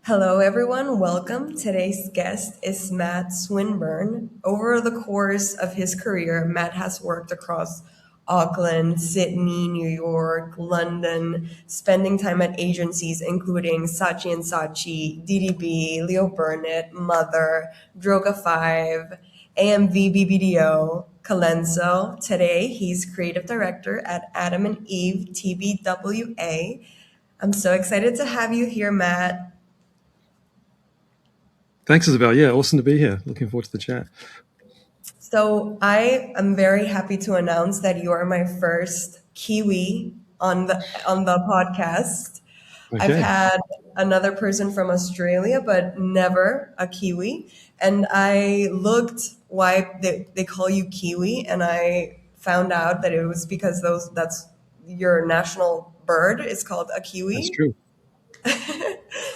Hello, everyone. Welcome. Today's guest is Matt Swinburne. Over the course of his career, Matt has worked across Auckland, Sydney, New York, London, spending time at agencies including Saatchi and Saatchi, DDB, Leo Burnett, Mother, Droga 5, AMV BBDO, Colenso. Today, he's creative director at Adam and Eve TBWA. I'm so excited to have you here, Matt. Thanks, Isabel. Yeah, awesome to be here. Looking forward to the chat. So I am very happy to announce that you are my first Kiwi on the podcast. I've Okay, had another person from Australia, but never a Kiwi. And I looked why they call you Kiwi, and I found out that it was because that's your national bird. It's called a that's Kiwi. true.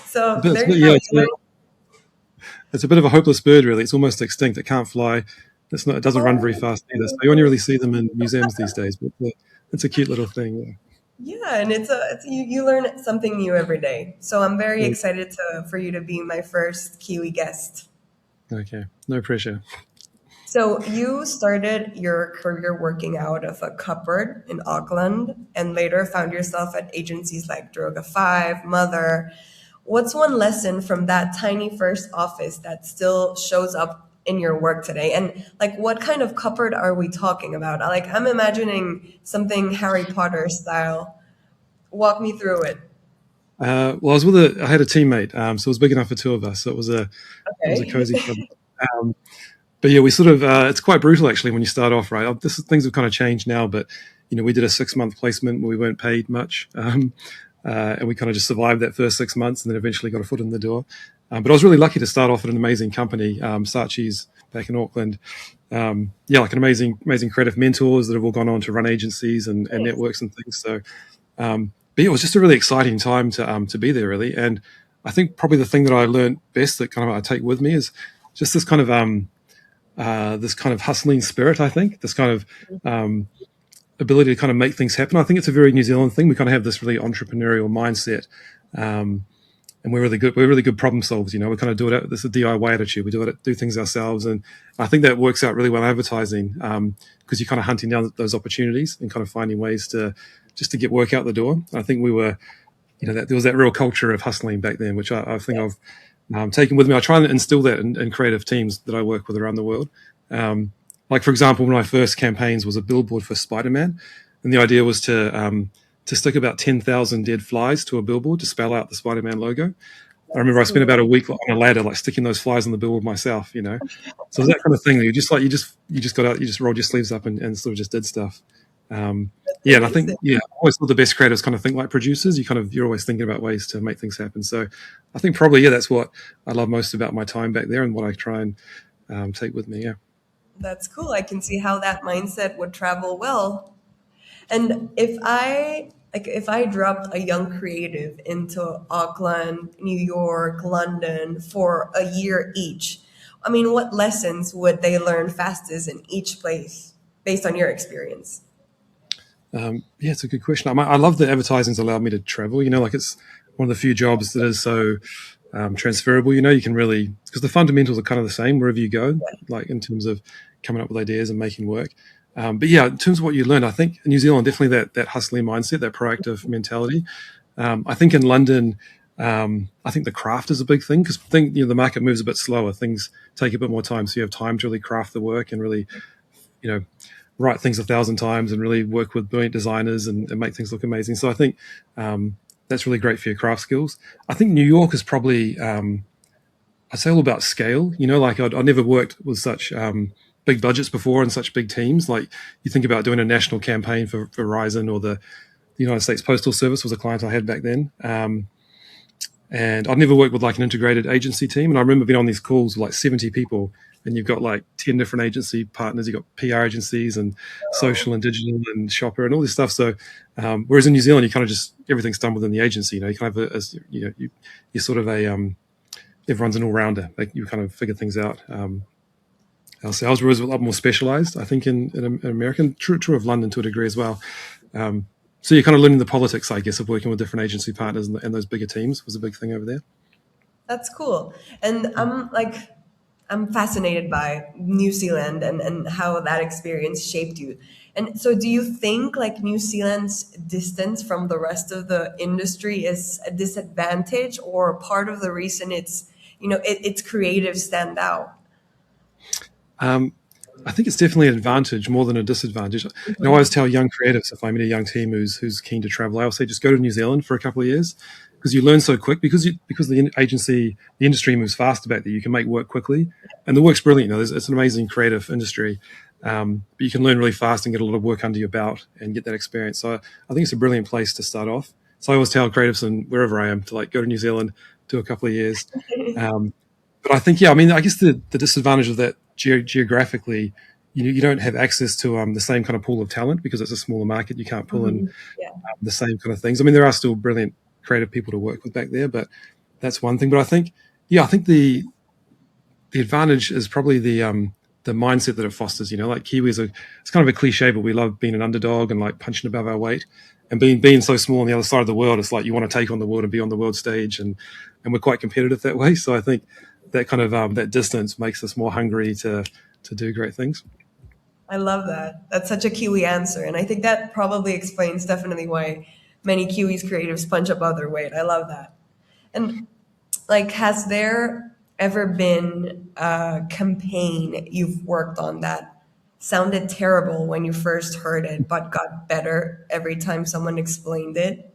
So But there you go. yeah, it's a bit of a hopeless bird, really. It's almost extinct. It can't fly. It doesn't run very fast either. So you only really see them in museums these days. But it's a cute little thing. Yeah, and you learn something new every day. So I'm very Yeah. excited for you to be my first Kiwi guest. Okay, no pressure. So you started your career working out of a cupboard in Auckland and later found yourself at agencies like Droga 5, Mother. What's one lesson from that tiny first office that still shows up in your work today? And like what kind of cupboard are we talking about? Like I'm imagining something Harry Potter style. Walk me through it. Well, I had a teammate, so it was big enough for two of us. So it was a Okay. cozy club. Um, but yeah, we sort of it's quite brutal actually when you start off, right? Things have kind of changed now, but we did a 6 month placement where we weren't paid much, and we kind of just survived that first 6 months, and then eventually got a foot in the door. But I was really lucky to start off at an amazing company, Saatchi's back in Auckland. Yeah, like an amazing creative mentors that have all gone on to run agencies and Nice. networks and things. So, but yeah, it was just a really exciting time to be there, really. And I think probably the thing that I learned best that kind of I take with me is just this kind of hustling spirit. I think this kind of ability to kind of make things happen. I think it's a very New Zealand thing. We kind of have this really entrepreneurial mindset, and we're really good. We're really good problem solvers. We kind of do it. This is a DIY attitude. We do things ourselves, and I think that works out really well in advertising because you're kind of hunting down those opportunities and kind of finding ways to just to get work out the door. I think we were, that there was that real culture of hustling back then, which I think I've taken with me. I try and instill that in creative teams that I work with around the world. Like for example, one of my first campaigns was a billboard for Spider-Man, and the idea was to stick about 10,000 dead flies to a billboard to spell out the Spider-Man logo. I remember That's I spent cool. about a week on a ladder, like sticking those flies on the billboard myself. So it was that kind of thing. That you just got out, you just rolled your sleeves up and sort of just did stuff. That's Yeah, and I think amazing. I always thought the best creatives kind of think like producers. You're always thinking about ways to make things happen. So I think probably that's what I love most about my time back there and what I try and take with me. Yeah. That's cool. I can see how that mindset would travel well. And if I dropped a young creative into Auckland, New York, London for a year each, I mean, what lessons would they learn fastest in each place based on your experience? Yeah, it's a good question. I love that advertising's allowed me to travel. Like it's one of the few jobs that is so transferable. You can really, because the fundamentals are kind of the same wherever you go, like in terms of coming up with ideas and making work. But yeah, in terms of what you learn, I think in New Zealand, definitely that hustling mindset, that proactive mentality. I think in London, I think the craft is a big thing because the market moves a bit slower. Things take a bit more time, so you have time to really craft the work and really, you know, write things 1,000 times and really work with brilliant designers and make things look amazing. So I think that's really great for your craft skills. I think New York is probably I'd say all about scale. Like I'd never worked with such big budgets before and such big teams. Like you think about doing a national campaign for Verizon or the United States Postal Service was a client I had back then. And I've never worked with like an integrated agency team. And I remember being on these calls with like 70 people, and you've got like 10 different agency partners. You've got PR agencies and social and digital and shopper and all this stuff. So, whereas in New Zealand, you kind of just, everything's done within the agency. You kind of, you're sort of everyone's an all rounder. Like you kind of figure things out. Our sales was a lot more specialized, I think, in America. True of London to a degree as well. So you're kind of learning the politics, I guess, of working with different agency partners and those bigger teams was a big thing over there. That's cool. And I'm fascinated by New Zealand and how that experience shaped you. And so do you think like New Zealand's distance from the rest of the industry is a disadvantage or part of the reason its creatives stand out? Um, I think it's definitely an advantage more than a disadvantage. I always tell young creatives if I meet a young team who's keen to travel, I always say just go to New Zealand for a couple of years because you learn so quick because the industry moves fast about that you can make work quickly, and the work's brilliant. It's an amazing creative industry, but you can learn really fast and get a lot of work under your belt and get that experience. So I think it's a brilliant place to start off. So I always tell creatives and wherever I am to like go to New Zealand, do a couple of years. Um, but I think, yeah, I mean, I guess the disadvantage of that geographically, you don't have access to the same kind of pool of talent because it's a smaller market. You can't pull in Mhm. Yeah. the same kind of things. I mean, there are still brilliant creative people to work with back there, but that's one thing. But I think, yeah, I think the advantage is probably the mindset that it fosters. Like Kiwis are, it's kind of a cliche, but we love being an underdog and like punching above our weight. And being so small on the other side of the world, it's like you want to take on the world and be on the world stage, and we're quite competitive that way. So I think that kind of that distance makes us more hungry to do great things. I love that. That's such a Kiwi answer. And I think that probably explains definitely why many Kiwis creatives punch above their weight. I love that. And like, has there ever been a campaign you've worked on that sounded terrible when you first heard it, but got better every time someone explained it?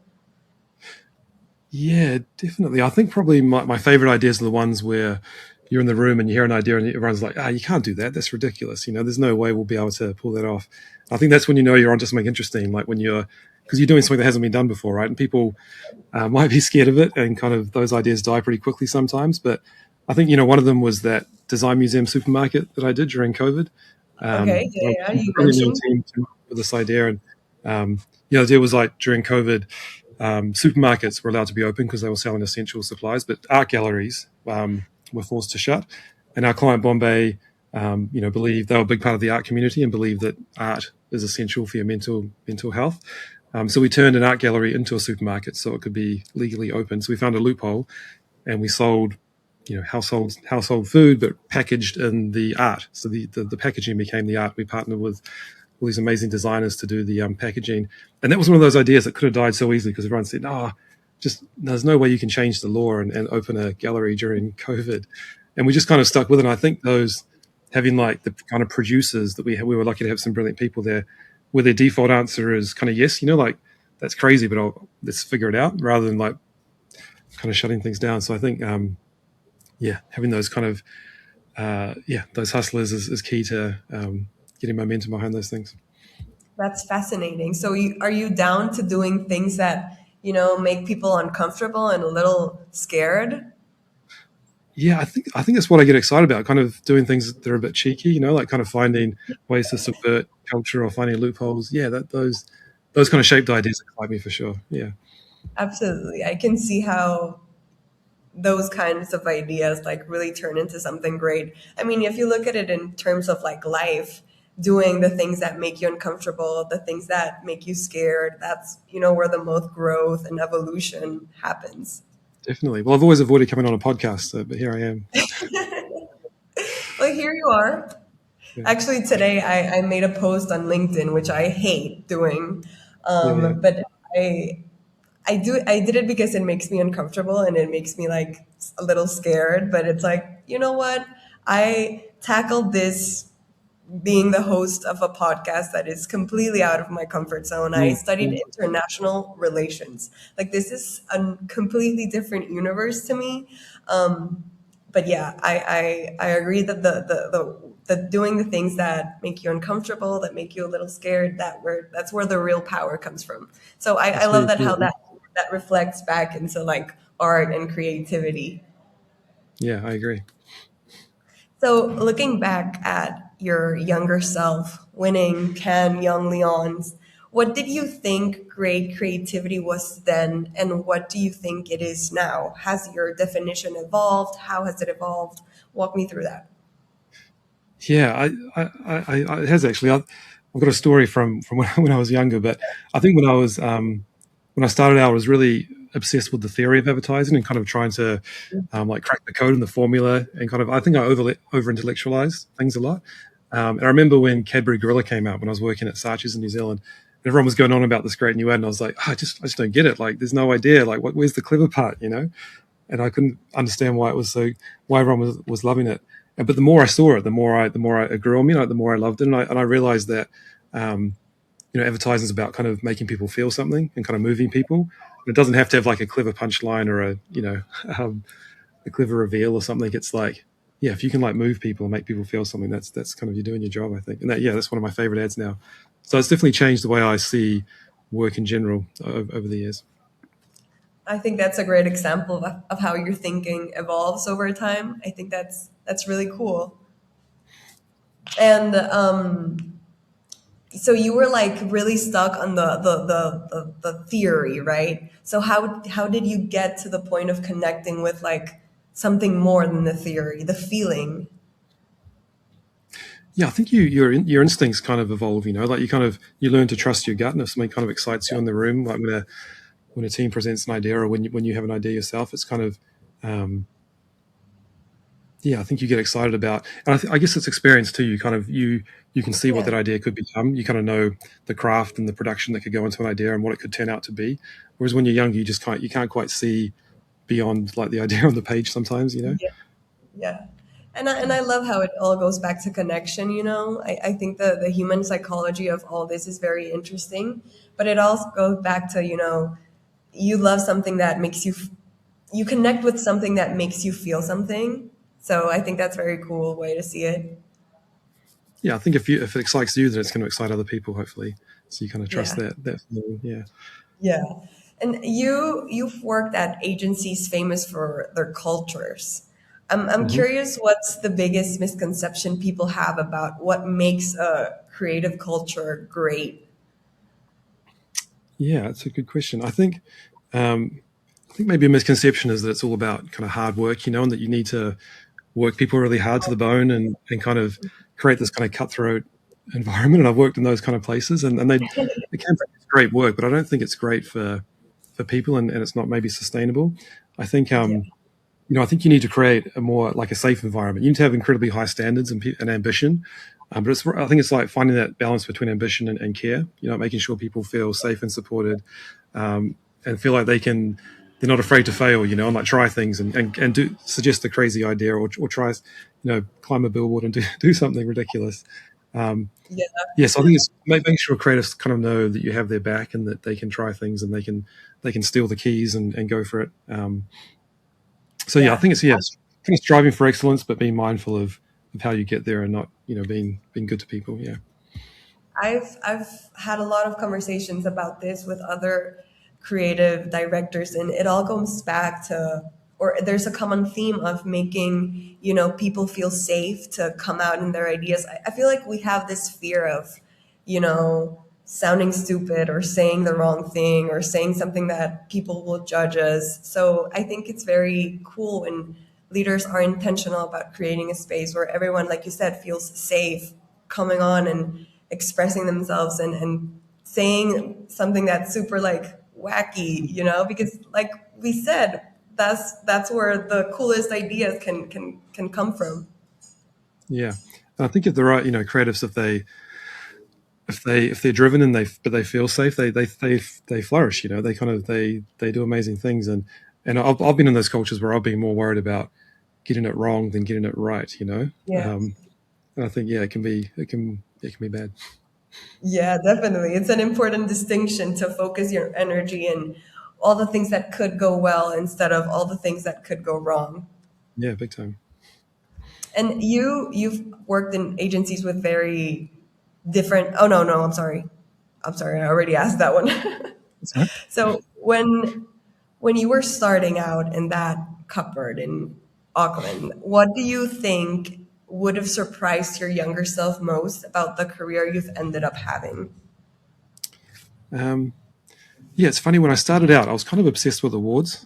Yeah, definitely. I think probably my favorite ideas are the ones where you're in the room and you hear an idea and everyone's like, you can't do that. That's ridiculous. There's no way we'll be able to pull that off. I think that's when you know you're onto something interesting, like because you're doing something that hasn't been done before, right? And people might be scared of it and kind of those ideas die pretty quickly sometimes. But I think, one of them was that design museum supermarket that I did during COVID. Okay, yeah, I was yeah, you a brilliant little mentioned. team came up with this idea. And the idea was like during COVID, supermarkets were allowed to be open because they were selling essential supplies, but art galleries were forced to shut. And our client Bombay, believed they were a big part of the art community and believed that art is essential for your mental health. So we turned an art gallery into a supermarket so it could be legally open. So we found a loophole, and we sold, household food, but packaged in the art. So the packaging became the art. We partnered with all these amazing designers to do the packaging. And that was one of those ideas that could have died so easily because everyone said, just there's no way you can change the law and open a gallery during COVID. And we just kind of stuck with it. And I think those having like the kind of producers that we were lucky to have some brilliant people there where their default answer is kind of yes, like that's crazy, but let's figure it out rather than like kind of shutting things down. So I think, having those kind of, those hustlers is key to getting momentum behind those things. That's fascinating. So, are you down to doing things that, make people uncomfortable and a little scared? Yeah, I think that's what I get excited about. Kind of doing things that are a bit cheeky, like kind of finding ways to subvert culture or finding loopholes. Yeah, those kind of shaped ideas excite me for sure. Yeah, Absolutely. I can see how those kinds of ideas like really turn into something great. I mean, if you look at it in terms of like life, doing the things that make you uncomfortable, the things that make you scared, that's, where the most growth and evolution happens. definitely. Well, I've always avoided coming on a podcast, but here I am. Well, here you are. Yeah, Actually, today I made a post on LinkedIn, which I hate doing. yeah, yeah. But I did it because it makes me uncomfortable and it makes me like a little scared. But it's like, you know what? I tackled this being the host of a podcast that is completely out of my comfort zone. I Mm, studied mm. international relations. Like this is a completely different universe to me. Um, but yeah, I agree that the doing the things that make you uncomfortable, that make you a little scared, that's where the real power comes from. So I That's love very that cool. how that reflects back into like art and creativity. Yeah, I agree. So, looking back at your younger self winning 10 Young Leons, what did you think great creativity was then, and what do you think it is now? Has your definition evolved? How has it evolved? Walk me through that. Yeah, it has actually. I've got a story from when, when I was younger, but I think when I started out, I was really obsessed with the theory of advertising and kind of trying to like crack the code and the formula and kind of I think I over intellectualize things a lot. And I remember when Cadbury Gorilla came out when I was working at Saatchi's in New Zealand. Everyone was going on about this great new ad, and I was like, oh, I just don't get it. Like, there's no idea. Like, where's the clever part, you know? And I couldn't understand why it was so, why everyone was loving it. But the more I saw it, the more it grew on me. Like, the more I loved it, and I realized that, advertising is about kind of making people feel something and kind of moving people. It doesn't have to have like a clever punchline or um, a clever reveal or something. It's like, yeah, if you can like move people and make people feel something, that's kind of you're doing your job, I think. And that's one of my favorite ads now. So it's definitely changed the way I see work in general over the years. I think that's a great example of how your thinking evolves over time. I think that's really cool. And so you were like really stuck on the theory, right? So how did you get to the point of connecting with like something more than the theory, the feeling? Yeah, I think your instincts kind of evolve. Like you learn to trust your gut, and if something kind of excites you in the room, like when a team presents an idea or when you have an idea yourself, it's kind of I think you get excited about, and I guess it's experience too. You can see what Yeah. that idea could become. You kind of know the craft and the production that could go into an idea and what it could turn out to be. Whereas when you're younger, you can't quite see beyond like the idea on the page sometimes. Yeah. Yeah. And I love how it all goes back to connection, you know? I think the human psychology of all this is very interesting, but it also goes back to, you love something that makes you connect with something that makes you feel something. So I think that's a very cool way to see it. Yeah, I think if it excites you, then it's going to excite other people, hopefully. So you kind of trust Yeah. that feeling. Yeah. Yeah. And you've worked at agencies famous for their cultures. I'm hmm curious what's the biggest misconception people have about what makes a creative culture great? Yeah, it's a good question. I think maybe a misconception is that it's all about kind of hard work, and that you need to work people really hard to the bone and kind of create this kind of cutthroat environment. And I've worked in those kind of places, and they can produce great work, but I don't think it's great for people, and it's not maybe sustainable. I think Yeah. I think you need to create a more like a safe environment. You need to have incredibly high standards and ambition, but I think it's like finding that balance between ambition and care. Making sure people feel safe and supported, and feel like they're not afraid to fail. And like try things and do suggest a crazy idea or try, climb a billboard and do something ridiculous. Um, Yeah. yes, I think it's making sure creatives kind of know that you have their back and that they can try things and they can steal the keys and go for it. So yeah, I Yeah. think I think it's striving for excellence, but being mindful of how you get there and not being good to people. Yeah. I've had a lot of conversations about this with other creative directors, and it all goes back to, or there's a common theme of making people feel safe to come out in their ideas. I feel like we have this fear of sounding stupid or saying the wrong thing or saying something that people will judge us. So I think it's very cool when leaders are intentional about creating a space where everyone, like you said, feels safe coming on and expressing themselves and saying something that's super like wacky, because like we said, that's where the coolest ideas can come from. Yeah. And I think if the right, creatives, if they're driven and they feel safe, they flourish. They kind of they do amazing things. And I've been in those cultures where I've been more worried about getting it wrong than getting it right. Yeah. And I think it can be bad. Yeah, definitely. It's an important distinction to focus your energy in all the things that could go well instead of all the things that could go wrong. Yeah, big time. And you've worked in agencies with very different. Oh no, no, I'm sorry. I'm sorry. I already asked that one. That's right. So when you were starting out in that cupboard in Auckland, what do you think would have surprised your younger self most about the career you've ended up having? Um, yeah, it's funny when I started out, I was kind of obsessed with awards.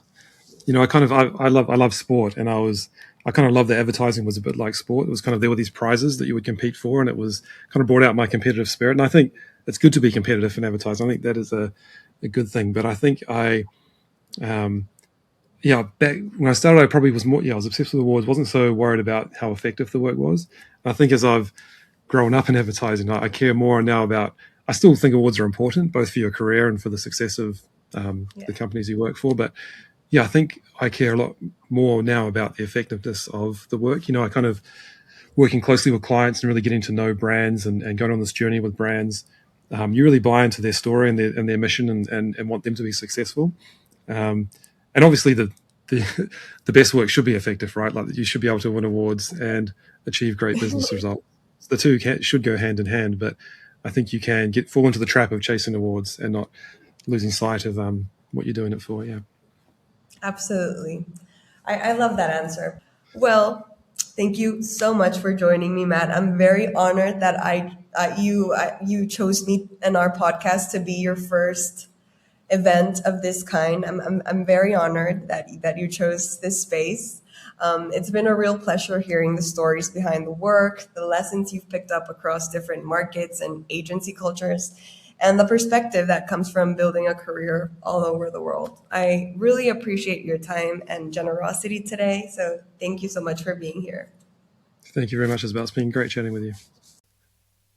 I love sport, and I kind of love that advertising was a bit like sport. It was kind of there were these prizes that you would compete for, and it was kind of brought out my competitive spirit. And I think it's good to be competitive in advertising. I think that is a good thing. But I think Yeah, back when I started, I probably was more. Yeah, I was obsessed with awards. Wasn't so worried about how effective the work was. And I think as I've grown up in advertising, I care more now about. I still think awards are important, both for your career and for the success of Yeah. the companies you work for. But yeah, I think I care a lot more now about the effectiveness of the work. I kind of working closely with clients and really getting to know brands and going on this journey with brands. You really buy into their story and their mission and want them to be successful. And obviously the the best work should be effective, right? Like you should be able to win awards and achieve great business results. The two should go hand in hand, but I think you can fall into the trap of chasing awards and not losing sight of what you're doing it for. Yeah. Absolutely. I love that answer. Well, thank you so much for joining me, Matt. I'm very honored that you chose me and our podcast to be your first event of this kind. I'm very honored that you chose this space. It's been a real pleasure hearing the stories behind the work, the lessons you've picked up across different markets and agency cultures, and the perspective that comes from building a career all over the world. I really appreciate your time and generosity today. So thank you so much for being here. Thank you very much, Isabel. It's been great chatting with you.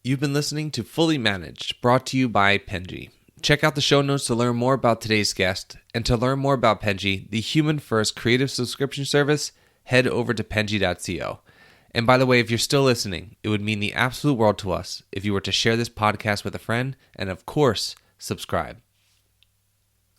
You've been listening to Fully Managed, brought to you by Penji. Check out the show notes to learn more about today's guest, and to learn more about Penji, the human-first creative subscription service, head over to penji.co. And by the way, if you're still listening, it would mean the absolute world to us if you were to share this podcast with a friend and, of course, subscribe.